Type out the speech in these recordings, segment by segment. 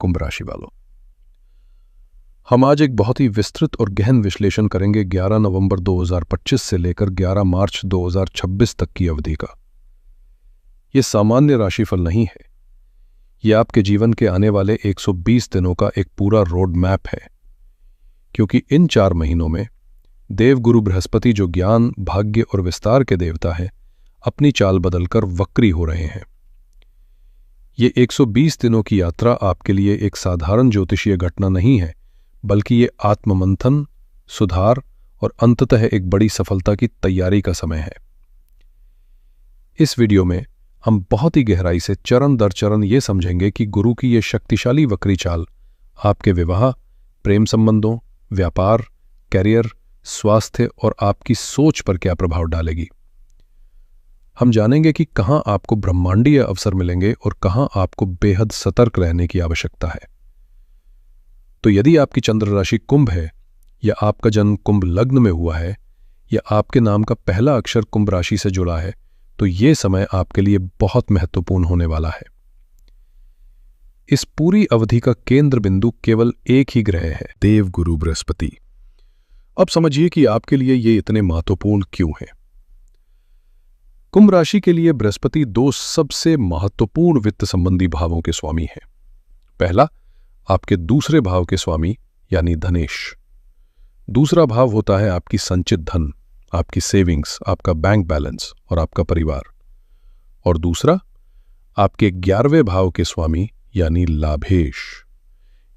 कुंभ राशि वालों, हम आज एक बहुत ही विस्तृत और गहन विश्लेषण करेंगे 11 नवंबर 2025 से लेकर 11 मार्च 2026 तक की अवधि का। ये सामान्य राशिफल नहीं है, ये आपके जीवन के आने वाले 120 दिनों का एक पूरा रोड मैप है, क्योंकि इन 4 महीनों में देवगुरु बृहस्पति, जो ज्ञान, भाग्य और विस्तार के देवता हैं, अपनी चाल बदलकर वक्री हो रहे हैं। ये 120 दिनों की यात्रा आपके लिए एक साधारण ज्योतिषीय घटना नहीं है, बल्कि ये आत्ममंथन, सुधार और अंततः एक बड़ी सफलता की तैयारी का समय है। इस वीडियो में हम बहुत ही गहराई से चरण दर चरण ये समझेंगे कि गुरु की ये शक्तिशाली वक्री चाल आपके विवाह, प्रेम संबंधों, व्यापार, कैरियर, स्वास्थ्य और आपकी सोच पर क्या प्रभाव डालेगी। हम जानेंगे कि कहाँ आपको ब्रह्मांडीय अवसर मिलेंगे और कहाँ आपको बेहद सतर्क रहने की आवश्यकता है। तो यदि आपकी चंद्र राशि कुंभ है, या आपका जन्म कुंभ लग्न में हुआ है, या आपके नाम का पहला अक्षर कुंभ राशि से जुड़ा है, तो ये समय आपके लिए बहुत महत्वपूर्ण होने वाला है। इस पूरी अवधि का केंद्र बिंदु केवल एक ही ग्रह है, देवगुरु बृहस्पति। अब समझिए कि आपके लिए ये इतने महत्वपूर्ण क्यों है। कुंभ राशि के लिए बृहस्पति 2 सबसे महत्वपूर्ण वित्त संबंधी भावों के स्वामी हैं। पहला, आपके दूसरे भाव के स्वामी यानी धनेश। दूसरा भाव होता है आपकी संचित धन, आपकी सेविंग्स, आपका बैंक बैलेंस और आपका परिवार। और दूसरा, आपके 11वें भाव के स्वामी यानी लाभेश।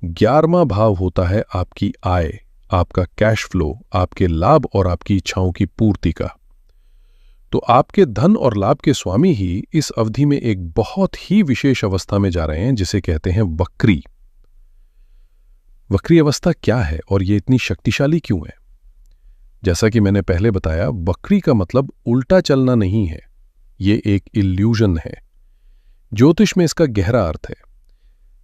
11वां भाव होता है आपकी आय, आपका कैश फ्लो, आपके लाभ और आपकी इच्छाओं की पूर्ति का। तो आपके धन और लाभ के स्वामी ही इस अवधि में एक बहुत ही विशेष अवस्था में जा रहे हैं, जिसे कहते हैं वक्री। वक्री अवस्था क्या है और ये इतनी शक्तिशाली क्यों है? जैसा कि मैंने पहले बताया, वक्री का मतलब उल्टा चलना नहीं है, ये एक इल्यूजन है। ज्योतिष में इसका गहरा अर्थ है।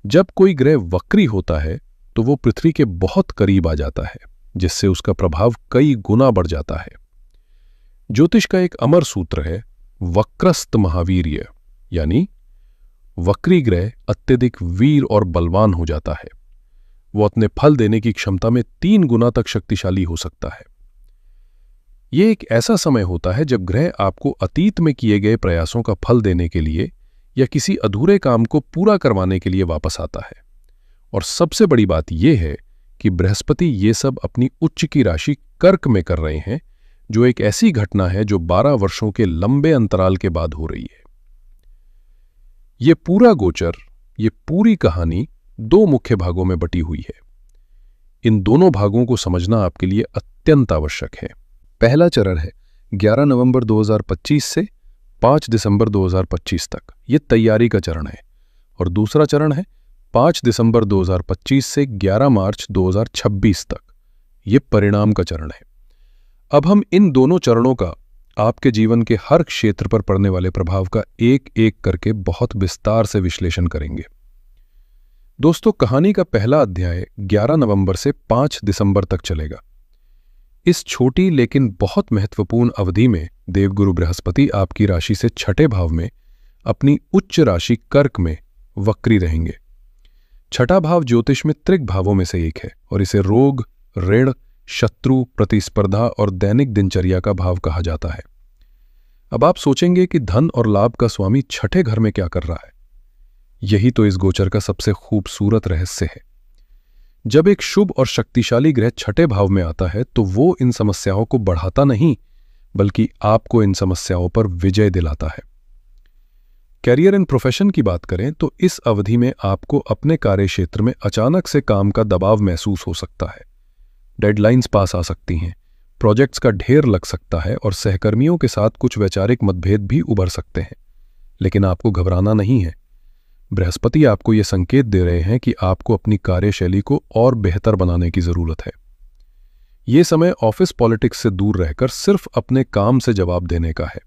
जब कोई ग्रह वक्री होता है तो वो पृथ्वी के बहुत करीब आ जाता है, जिससे उसका प्रभाव कई गुना बढ़ जाता है। ज्योतिष का एक अमर सूत्र है वक्रस्त महावीर्य, यानी वक्री ग्रह अत्यधिक वीर और बलवान हो जाता है। वो अपने फल देने की क्षमता में 3 गुना तक शक्तिशाली हो सकता है। यह एक ऐसा समय होता है जब ग्रह आपको अतीत में किए गए प्रयासों का फल देने के लिए या किसी अधूरे काम को पूरा करवाने के लिए वापस आता है। और सबसे बड़ी बात यह है कि बृहस्पति ये सब अपनी उच्च की राशि कर्क में कर रहे हैं, जो एक ऐसी घटना है जो 12 वर्षों के लंबे अंतराल के बाद हो रही है। यह पूरा गोचर, ये पूरी कहानी 2 मुख्य भागों में बटी हुई है। इन दोनों भागों को समझना आपके लिए अत्यंत आवश्यक है। पहला चरण है 11 नवंबर 2025 से 5 दिसंबर 2025 तक, ये तैयारी का चरण है। और दूसरा चरण है 5 दिसंबर 2025 से 11 मार्च 2026 तक, ये परिणाम का चरण है। अब हम इन दोनों चरणों का आपके जीवन के हर क्षेत्र पर पड़ने वाले प्रभाव का एक एक करके बहुत विस्तार से विश्लेषण करेंगे। दोस्तों, कहानी का पहला अध्याय 11 नवंबर से 5 दिसंबर तक चलेगा। इस छोटी लेकिन बहुत महत्वपूर्ण अवधि में देवगुरु बृहस्पति आपकी राशि से 6ठे भाव में अपनी उच्च राशि कर्क में वक्री रहेंगे। 6ठा भाव ज्योतिष में त्रिक भावों में से एक है और इसे रोग, ऋण, शत्रु, प्रतिस्पर्धा और दैनिक दिनचर्या का भाव कहा जाता है। अब आप सोचेंगे कि धन और लाभ का स्वामी 6ठे घर में क्या कर रहा है? यही तो इस गोचर का सबसे खूबसूरत रहस्य है। जब एक शुभ और शक्तिशाली ग्रह 6ठे भाव में आता है तो वो इन समस्याओं को बढ़ाता नहीं, बल्कि आपको इन समस्याओं पर विजय दिलाता है। कैरियर एंड प्रोफेशन की बात करें तो इस अवधि में आपको अपने कार्य क्षेत्र में अचानक से काम का दबाव महसूस हो सकता है। डेडलाइंस पास आ सकती हैं, प्रोजेक्ट्स का ढेर लग सकता है और सहकर्मियों के साथ कुछ वैचारिक मतभेद भी उभर सकते हैं। लेकिन आपको घबराना नहीं है। बृहस्पति आपको ये संकेत दे रहे हैं कि आपको अपनी कार्यशैली को और बेहतर बनाने की जरूरत है। ये समय ऑफिस पॉलिटिक्स से दूर रहकर सिर्फ अपने काम से जवाब देने का है।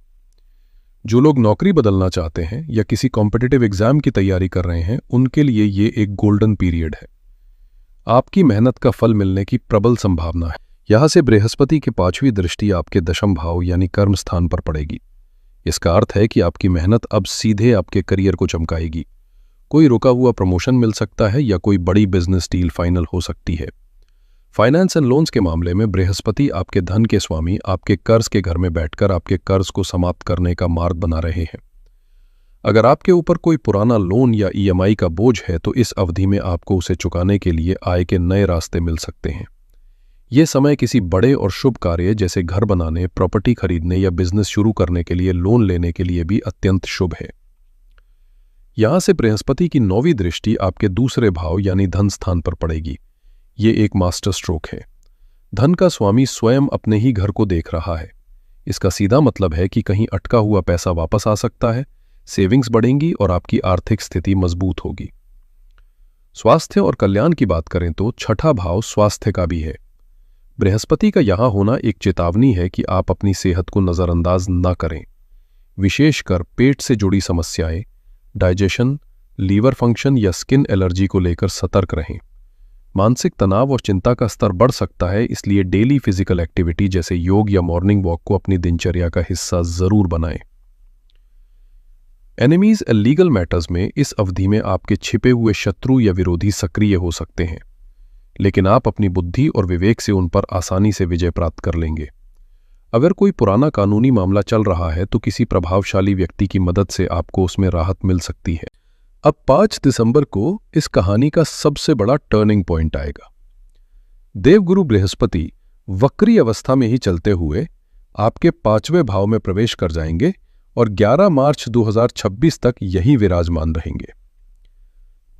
जो लोग नौकरी बदलना चाहते हैं या किसी कॉम्पिटिटिव एग्जाम की तैयारी कर रहे हैं, उनके लिए ये एक गोल्डन पीरियड है। आपकी मेहनत का फल मिलने की प्रबल संभावना है। यहां से बृहस्पति की 5वीं दृष्टि आपके दशम भाव यानी कर्म स्थान पर पड़ेगी। इसका अर्थ है कि आपकी मेहनत अब सीधे आपके करियर को चमकाएगी। कोई रुका हुआ प्रमोशन मिल सकता है या कोई बड़ी बिजनेस डील फाइनल हो सकती है। फाइनेंस एंड लोन्स के मामले में बृहस्पति आपके धन के स्वामी आपके कर्ज के घर में बैठकर आपके कर्ज को समाप्त करने का मार्ग बना रहे हैं। अगर आपके ऊपर कोई पुराना लोन या ईएमआई का बोझ है तो इस अवधि में आपको उसे चुकाने के लिए आय के नए रास्ते मिल सकते हैं। यह समय किसी बड़े और शुभ कार्य जैसे घर बनाने, प्रॉपर्टी खरीदने या बिजनेस शुरू करने के लिए लोन लेने के लिए भी अत्यंत शुभ है। यहां से बृहस्पति की 9वीं दृष्टि आपके दूसरे भाव यानी धन स्थान पर पड़ेगी। ये एक मास्टर स्ट्रोक है। धन का स्वामी स्वयं अपने ही घर को देख रहा है। इसका सीधा मतलब है कि कहीं अटका हुआ पैसा वापस आ सकता है, सेविंग्स बढ़ेंगी और आपकी आर्थिक स्थिति मजबूत होगी। स्वास्थ्य और कल्याण की बात करें तो छठा भाव स्वास्थ्य का भी है। बृहस्पति का यहां होना एक चेतावनी है कि आप अपनी सेहत को नजरअंदाज न करें। विशेषकर पेट से जुड़ी समस्याएं, डाइजेशन, लीवर फंक्शन या स्किन एलर्जी को लेकर सतर्क रहें। मानसिक तनाव और चिंता का स्तर बढ़ सकता है, इसलिए डेली फिजिकल एक्टिविटी जैसे योग या मॉर्निंग वॉक को अपनी दिनचर्या का हिस्सा जरूर बनाएं। एनिमीज एंड लीगल मैटर्स में इस अवधि में आपके छिपे हुए शत्रु या विरोधी सक्रिय हो सकते हैं, लेकिन आप अपनी बुद्धि और विवेक से उन पर आसानी से विजय प्राप्त कर लेंगे। अगर कोई पुराना कानूनी मामला चल रहा है तो किसी प्रभावशाली व्यक्ति की मदद से आपको उसमें राहत मिल सकती है। अब 5 दिसंबर को इस कहानी का सबसे बड़ा टर्निंग पॉइंट आएगा। देवगुरु बृहस्पति वक्री अवस्था में ही चलते हुए आपके 5वें भाव में प्रवेश कर जाएंगे और 11 मार्च 2026 तक यही विराजमान रहेंगे।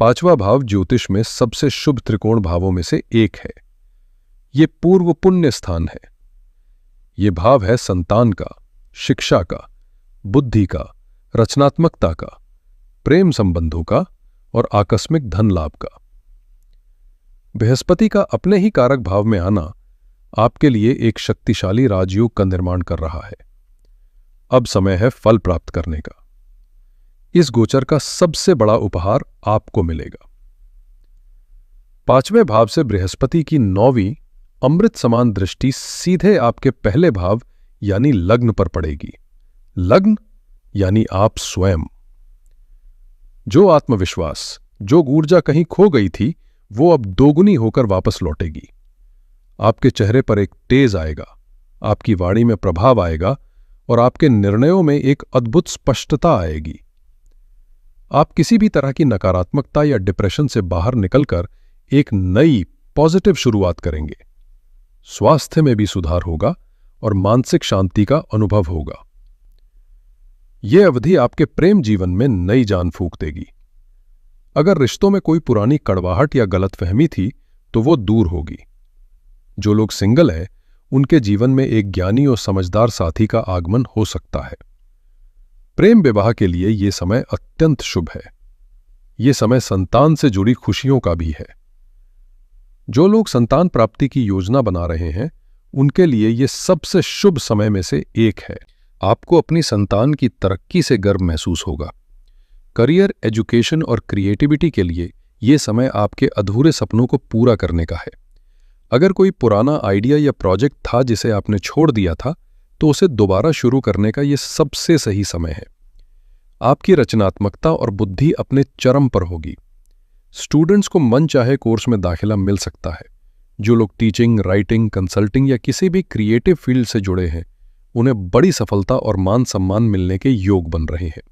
5वां भाव ज्योतिष में सबसे शुभ त्रिकोण भावों में से एक है। ये पूर्व पुण्य स्थान है। ये भाव है संतान का, शिक्षा का, बुद्धि का, रचनात्मकता का, प्रेम संबंधों का और आकस्मिक धन लाभ का। बृहस्पति का अपने ही कारक भाव में आना आपके लिए एक शक्तिशाली राजयोग का निर्माण कर रहा है। अब समय है फल प्राप्त करने का। इस गोचर का सबसे बड़ा उपहार आपको मिलेगा। 5वें भाव से बृहस्पति की 9वीं अमृत समान दृष्टि सीधे आपके पहले भाव यानी लग्न पर पड़ेगी। लग्न यानी आप स्वयं। जो आत्मविश्वास, जो ऊर्जा कहीं खो गई थी, वो अब दोगुनी होकर वापस लौटेगी। आपके चेहरे पर एक तेज आएगा, आपकी वाणी में प्रभाव आएगा और आपके निर्णयों में एक अद्भुत स्पष्टता आएगी। आप किसी भी तरह की नकारात्मकता या डिप्रेशन से बाहर निकलकर एक नई पॉजिटिव शुरुआत करेंगे। स्वास्थ्य में भी सुधार होगा और मानसिक शांति का अनुभव होगा। यह अवधि आपके प्रेम जीवन में नई जान फूंक देगी। अगर रिश्तों में कोई पुरानी कड़वाहट या गलतफहमी थी तो वो दूर होगी। जो लोग सिंगल हैं, उनके जीवन में एक ज्ञानी और समझदार साथी का आगमन हो सकता है। प्रेम विवाह के लिए यह समय अत्यंत शुभ है। यह समय संतान से जुड़ी खुशियों का भी है। जो लोग संतान प्राप्ति की योजना बना रहे हैं, उनके लिए यह सबसे शुभ समय में से एक है। आपको अपनी संतान की तरक्की से गर्व महसूस होगा। करियर, एजुकेशन और क्रिएटिविटी के लिए यह समय आपके अधूरे सपनों को पूरा करने का है। अगर कोई पुराना आइडिया या प्रोजेक्ट था जिसे आपने छोड़ दिया था, तो उसे दोबारा शुरू करने का यह सबसे सही समय है। आपकी रचनात्मकता और बुद्धि अपने चरम पर होगी। स्टूडेंट्स को मन चाहे कोर्स में दाखिला मिल सकता है। जो लोग टीचिंग, राइटिंग, कंसल्टिंग या किसी भी क्रिएटिव फील्ड से जुड़े हैं, उन्हें बड़ी सफलता और मान सम्मान मिलने के योग बन रहे हैं।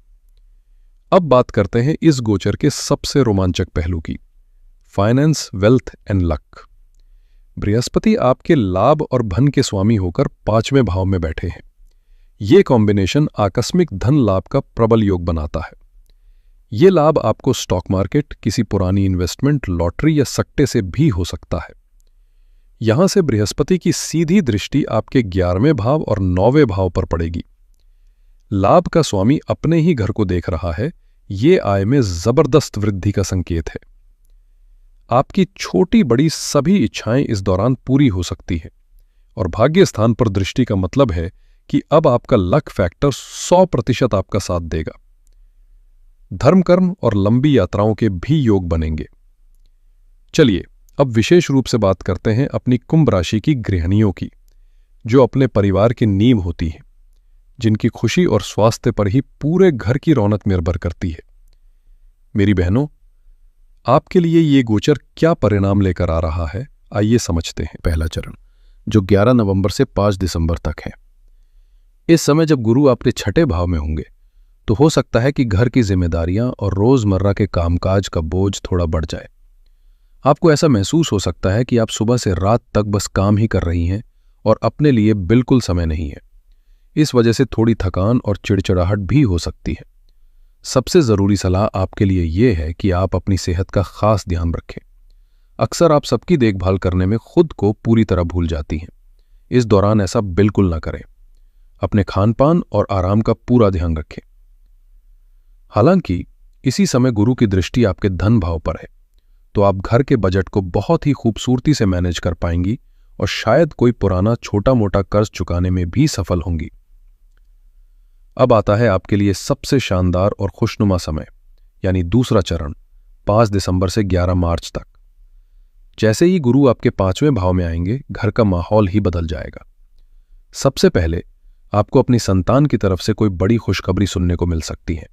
अब बात करते हैं इस गोचर के सबसे रोमांचक पहलू की, finance, wealth and luck. Brihaspati आपके लाभ और धन के स्वामी होकर 5वें भाव में बैठे हैं। ये कॉम्बिनेशन आकस्मिक धन लाभ का प्रबल योग बनाता है। ये लाभ आपको स्टॉक मार्केट, किसी पुरानी इन्वेस्टमेंट, लॉटरी या सट्टे से भी हो सकता है। यहां से बृहस्पति की सीधी दृष्टि आपके 11वें भाव और 9वें भाव पर पड़ेगी। लाभ का स्वामी अपने ही घर को देख रहा है। ये आय में जबरदस्त वृद्धि का संकेत है। आपकी छोटी बड़ी सभी इच्छाएं इस दौरान पूरी हो सकती हैं और भाग्य स्थान पर दृष्टि का मतलब है कि अब आपका लक फैक्टर 100% आपका साथ देगा। धर्म कर्म और लंबी यात्राओं के भी योग बनेंगे। चलिए अब विशेष रूप से बात करते हैं अपनी कुंभ राशि की गृहिणियों की, जो अपने परिवार की नींव होती हैं, जिनकी खुशी और स्वास्थ्य पर ही पूरे घर की रौनक निर्भर करती है। मेरी बहनों, आपके लिए ये गोचर क्या परिणाम लेकर आ रहा है, आइए समझते हैं। पहला चरण, जो 11 नवंबर से 5 दिसंबर तक है। इस समय जब गुरु आपके छठे भाव में होंगे तो हो सकता है कि घर की जिम्मेदारियां और रोजमर्रा के कामकाज का बोझ थोड़ा बढ़ जाए। आपको ऐसा महसूस हो सकता है कि आप सुबह से रात तक बस काम ही कर रही हैं और अपने लिए बिल्कुल समय नहीं है। इस वजह से थोड़ी थकान और चिड़चिड़ाहट भी हो सकती है। सबसे जरूरी सलाह आपके लिए यह है कि आप अपनी सेहत का खास ध्यान रखें। अक्सर आप सबकी देखभाल करने में खुद को पूरी तरह भूल जाती हैं। इस दौरान ऐसा बिल्कुल ना करें। अपने खानपान और आराम का पूरा ध्यान रखें। हालांकि इसी समय गुरु की दृष्टि आपके धन भाव पर है, तो आप घर के बजट को बहुत ही खूबसूरती से मैनेज कर पाएंगी और शायद कोई पुराना छोटा मोटा कर्ज चुकाने में भी सफल होंगी। अब आता है आपके लिए सबसे शानदार और खुशनुमा समय, यानी दूसरा चरण, 5 दिसंबर से 11 मार्च तक। जैसे ही गुरु आपके 5वें भाव में आएंगे, घर का माहौल ही बदल जाएगा। सबसे पहले आपको अपनी संतान की तरफ से कोई बड़ी खुशखबरी सुनने को मिल सकती है।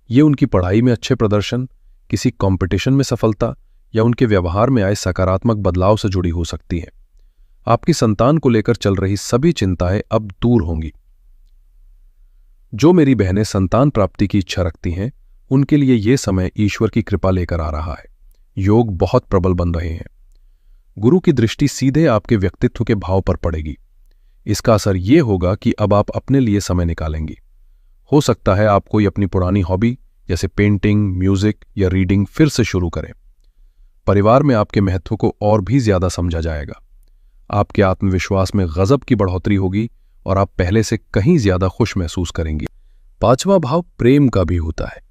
ये उनकी पढ़ाई में अच्छे प्रदर्शन, किसी कंपटीशन में सफलता या उनके व्यवहार में आए सकारात्मक बदलाव से जुड़ी हो सकती है। आपकी संतान को लेकर चल रही सभी चिंताएं अब दूर होंगी। जो मेरी बहनें संतान प्राप्ति की इच्छा रखती हैं, उनके लिए यह समय ईश्वर की कृपा लेकर आ रहा है। योग बहुत प्रबल बन रहे हैं। गुरु की दृष्टि सीधे आपके व्यक्तित्व के भाव पर पड़ेगी। इसका असर यह होगा कि अब आप अपने लिए समय निकालेंगी। हो सकता है आप कोई अपनी पुरानी हॉबी जैसे पेंटिंग, म्यूजिक या रीडिंग फिर से शुरू करें। परिवार में आपके महत्व को और भी ज्यादा समझा जाएगा। आपके आत्मविश्वास में गजब की बढ़ोतरी होगी और आप पहले से कहीं ज्यादा खुश महसूस करेंगी। 5वां भाव प्रेम का भी होता है।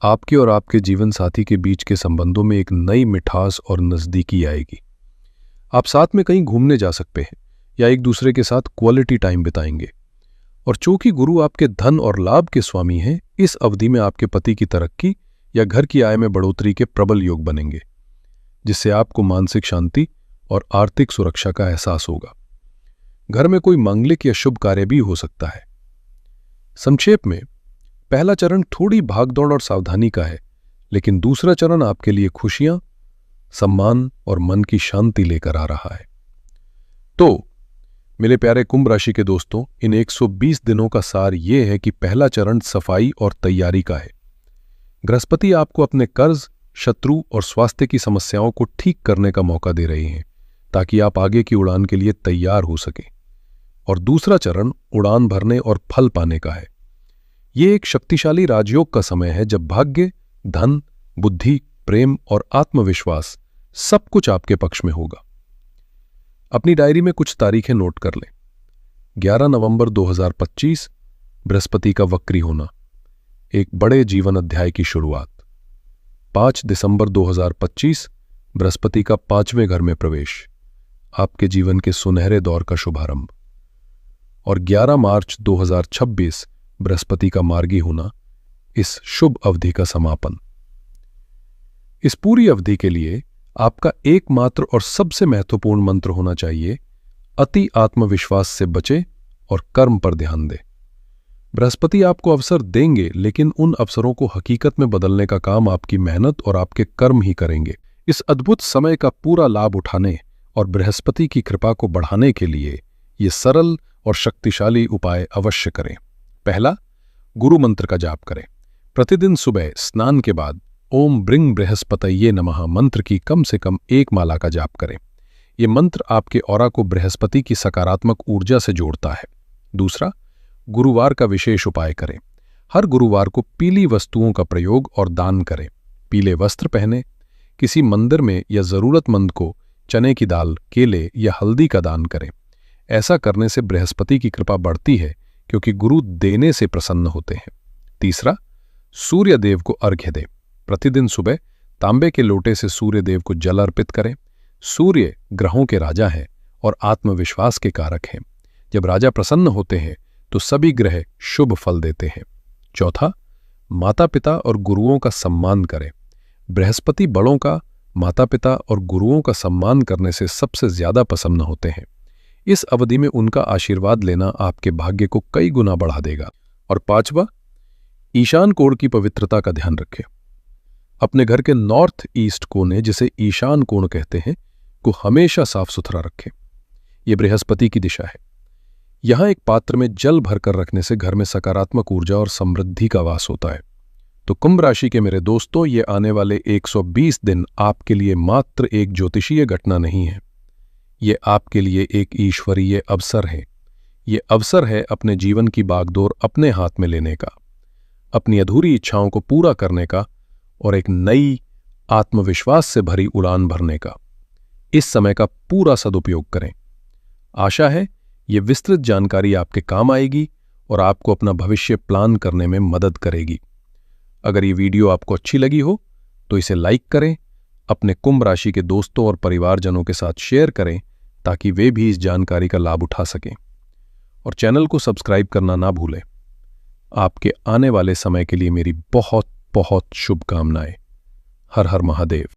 आपके और आपके जीवन साथी के बीच के संबंधों में एक नई मिठास और नजदीकी आएगी। आप साथ में कहीं घूमने जा सकते हैं या एक दूसरे के साथ क्वालिटी टाइम बिताएंगे। और चूंकि गुरु आपके धन और लाभ के स्वामी हैं, इस अवधि में आपके पति की तरक्की या घर की आय में बढ़ोतरी के प्रबल योग बनेंगे, जिससे आपको मानसिक शांति और आर्थिक सुरक्षा का एहसास होगा। घर में कोई मांगलिक या शुभ कार्य भी हो सकता है। संक्षेप में, पहला चरण थोड़ी भागदौड़ और सावधानी का है, लेकिन दूसरा चरण आपके लिए खुशियां, सम्मान और मन की शांति लेकर आ रहा है। तो मेरे प्यारे कुंभ राशि के दोस्तों, इन 120 दिनों का सार यह है कि पहला चरण सफाई और तैयारी का है। बृहस्पति आपको अपने कर्ज, शत्रु और स्वास्थ्य की समस्याओं को ठीक करने का मौका दे रहे हैं, ताकि आप आगे की उड़ान के लिए तैयार हो सकें। और दूसरा चरण उड़ान भरने और फल पाने का है। यह एक शक्तिशाली राजयोग का समय है, जब भाग्य, धन, बुद्धि, प्रेम और आत्मविश्वास सब कुछ आपके पक्ष में होगा। अपनी डायरी में कुछ तारीखें नोट कर लें। 11 नवंबर 2025, बृहस्पति का वक्री होना, एक बड़े जीवन अध्याय की शुरुआत। 5 दिसंबर 2025, बृहस्पति का 5वें घर में प्रवेश, आपके जीवन के सुनहरे दौर का शुभारंभ। और 11 मार्च 2026, बृहस्पति का मार्गी होना, इस शुभ अवधि का समापन। इस पूरी अवधि के लिए आपका एकमात्र और सबसे महत्वपूर्ण मंत्र होना चाहिए, अति आत्मविश्वास से बचे और कर्म पर ध्यान दें। बृहस्पति आपको अवसर देंगे, लेकिन उन अवसरों को हकीकत में बदलने का काम आपकी मेहनत और आपके कर्म ही करेंगे। इस अद्भुत समय का पूरा लाभ उठाने और बृहस्पति की कृपा को बढ़ाने के लिए ये सरल और शक्तिशाली उपाय अवश्य करें। पहला, गुरु मंत्र का जाप करें। प्रतिदिन सुबह स्नान के बाद ओम ब्रिंग बृहस्पतये नमः मंत्र की कम से कम 1 माला का जाप करें। ये मंत्र आपके ऑरा को बृहस्पति की सकारात्मक ऊर्जा से जोड़ता है। दूसरा, गुरुवार का विशेष उपाय करें। हर गुरुवार को पीली वस्तुओं का प्रयोग और दान करें। पीले वस्त्र पहने, किसी मंदिर में या जरूरतमंद को चने की दाल, केले या हल्दी का दान करें। ऐसा करने से बृहस्पति की कृपा बढ़ती है, क्योंकि गुरु देने से प्रसन्न होते हैं। तीसरा, सूर्य देव को अर्घ्य दें। प्रतिदिन सुबह तांबे के लोटे से सूर्य देव को जल अर्पित करें। सूर्य ग्रहों के राजा हैं और आत्मविश्वास के कारक हैं। जब राजा प्रसन्न होते हैं तो सभी ग्रह शुभ फल देते हैं। चौथा, माता पिता और गुरुओं का सम्मान करें। बृहस्पति बड़ों का, माता पिता और गुरुओं का सम्मान करने से सबसे ज्यादा प्रसन्न होते हैं। इस अवधि में उनका आशीर्वाद लेना आपके भाग्य को कई गुना बढ़ा देगा। और पांचवा, ईशान कोण की पवित्रता का ध्यान रखें। अपने घर के नॉर्थ ईस्ट कोने, जिसे ईशान कोण कहते हैं, को हमेशा साफ सुथरा रखें। यह बृहस्पति की दिशा है। यहां एक पात्र में जल भरकर रखने से घर में सकारात्मक ऊर्जा और समृद्धि का वास होता है। तो कुंभ राशि के मेरे दोस्तों, ये आने वाले 120 दिन आपके लिए मात्र एक ज्योतिषीय घटना नहीं है। ये आपके लिए एक ईश्वरीय अवसर है। ये अवसर है अपने जीवन की बागडोर अपने हाथ में लेने का, अपनी अधूरी इच्छाओं को पूरा करने का और एक नई आत्मविश्वास से भरी उड़ान भरने का। इस समय का पूरा सदुपयोग करें। आशा है ये विस्तृत जानकारी आपके काम आएगी और आपको अपना भविष्य प्लान करने में मदद करेगी। अगर ये वीडियो आपको अच्छी लगी हो तो इसे लाइक करें, अपने कुंभ राशि के दोस्तों और परिवारजनों के साथ शेयर करें ताकि वे भी इस जानकारी का लाभ उठा सकें, और चैनल को सब्सक्राइब करना ना भूलें। आपके आने वाले समय के लिए मेरी बहुत बहुत शुभकामनाएं। हर हर महादेव।